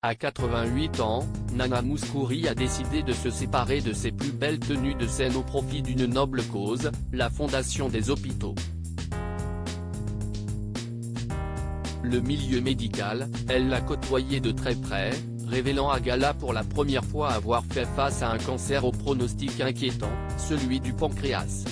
À 88 ans, Nana Mouskouri a décidé de se séparer de ses plus belles tenues de scène au profit d'une noble cause, la fondation des hôpitaux. Le milieu médical, elle l'a côtoyé de très près, révélant à gala pour la première fois avoir fait face à un cancer au pronostic inquiétant, celui du pancréas.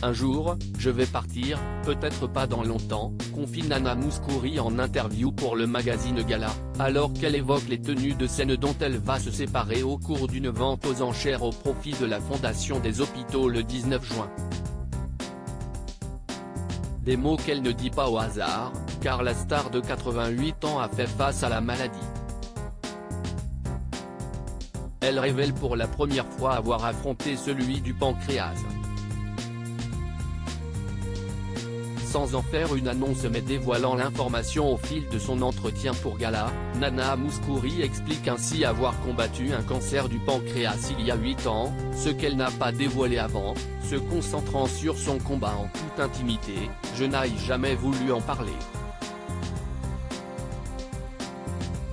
Un jour, je vais partir, peut-être pas dans longtemps, confie Nana Mouskouri en interview pour le magazine Gala, alors qu'elle évoque les tenues de scène dont elle va se séparer au cours d'une vente aux enchères au profit de la fondation des hôpitaux le 19 juin. Des mots qu'elle ne dit pas au hasard, car la star de 88 ans a fait face à la maladie. Elle révèle pour la première fois avoir affronté celui du pancréas. Sans en faire une annonce mais dévoilant l'information au fil de son entretien pour Gala, Nana Mouskouri explique ainsi avoir combattu un cancer du pancréas il y a 8 ans, ce qu'elle n'a pas dévoilé avant, se concentrant sur son combat en toute intimité, « Je n'ai jamais voulu en parler.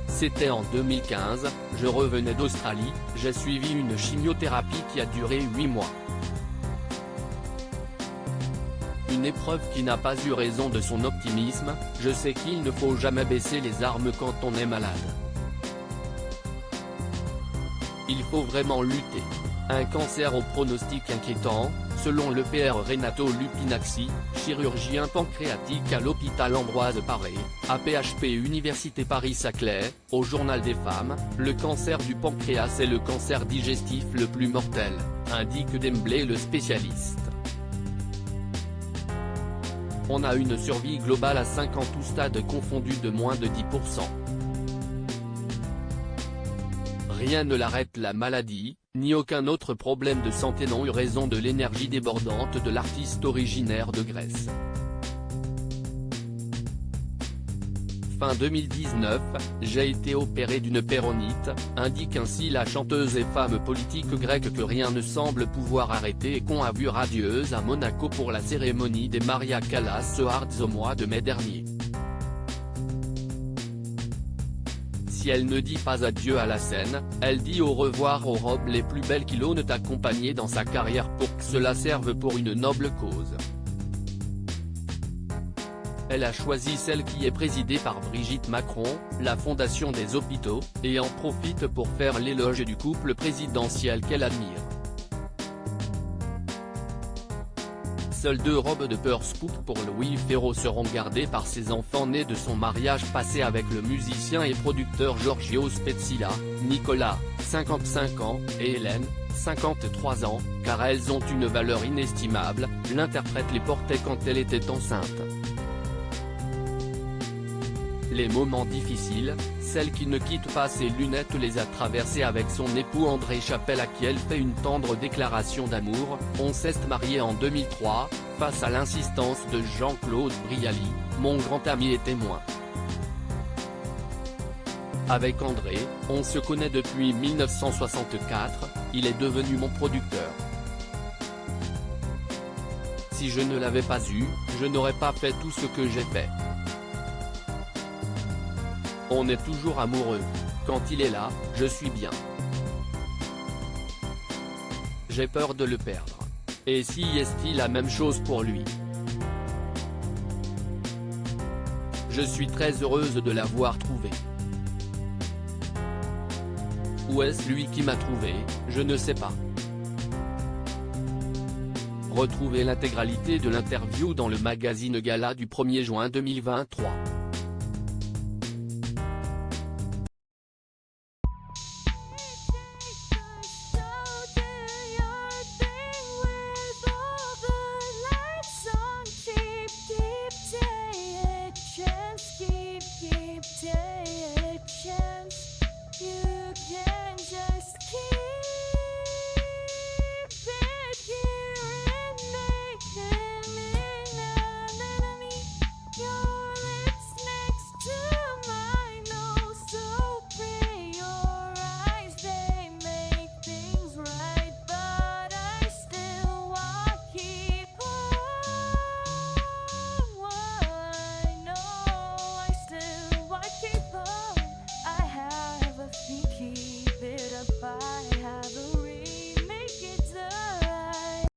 C'était en 2015, je revenais d'Australie, j'ai suivi une chimiothérapie qui a duré 8 mois. Une épreuve qui n'a pas eu raison de son optimisme, je sais qu'il ne faut jamais baisser les armes quand on est malade. Il faut vraiment lutter. Un cancer au pronostic inquiétant, selon le Pr Renato Lupinacci, chirurgien pancréatique à l'hôpital Ambroise Paré, APHP Université Paris-Saclay, au Journal des femmes, le cancer du pancréas est le cancer digestif le plus mortel, indique d'emblée le spécialiste. On a une survie globale à 5 ans tous stades confondus de moins de 10%. Rien ne l'arrête la maladie, ni aucun autre problème de santé n'ont eu raison de l'énergie débordante de l'artiste originaire de Grèce. Fin 2019, j'ai été opérée d'une péronite, indique ainsi la chanteuse et femme politique grecque que rien ne semble pouvoir arrêter et qu'on a vu radieuse à Monaco pour la cérémonie des Maria Callas Awards au mois de mai dernier. Si elle ne dit pas adieu à la scène, elle dit au revoir aux robes les plus belles qui l'ont accompagnée dans sa carrière pour que cela serve pour une noble cause. Elle a choisi celle qui est présidée par Brigitte Macron, la fondation des hôpitaux, et en profite pour faire l'éloge du couple présidentiel qu'elle admire. Seules 2 robes de Perspook pour Louis Ferraud seront gardées par ses enfants nés de son mariage passé avec le musicien et producteur Giorgio Spezzila, Nicolas, 55 ans, et Hélène, 53 ans, car elles ont une valeur inestimable, l'interprète les portait quand elle était enceinte. Les moments difficiles, celle qui ne quitte pas ses lunettes les a traversés avec son époux André Chapelle à qui elle fait une tendre déclaration d'amour. On s'est marié en 2003, face à l'insistance de Jean-Claude Brialy, mon grand ami et témoin. Avec André, on se connaît depuis 1964, il est devenu mon producteur. Si je ne l'avais pas eu, je n'aurais pas fait tout ce que j'ai fait. On est toujours amoureux. Quand il est là, je suis bien. J'ai peur de le perdre. Et si est-il la même chose pour lui? Je suis très heureuse de l'avoir trouvé. Ou est-ce lui qui m'a trouvé, je ne sais pas. Retrouvez l'intégralité de l'interview dans le magazine Gala du 1er juin 2023.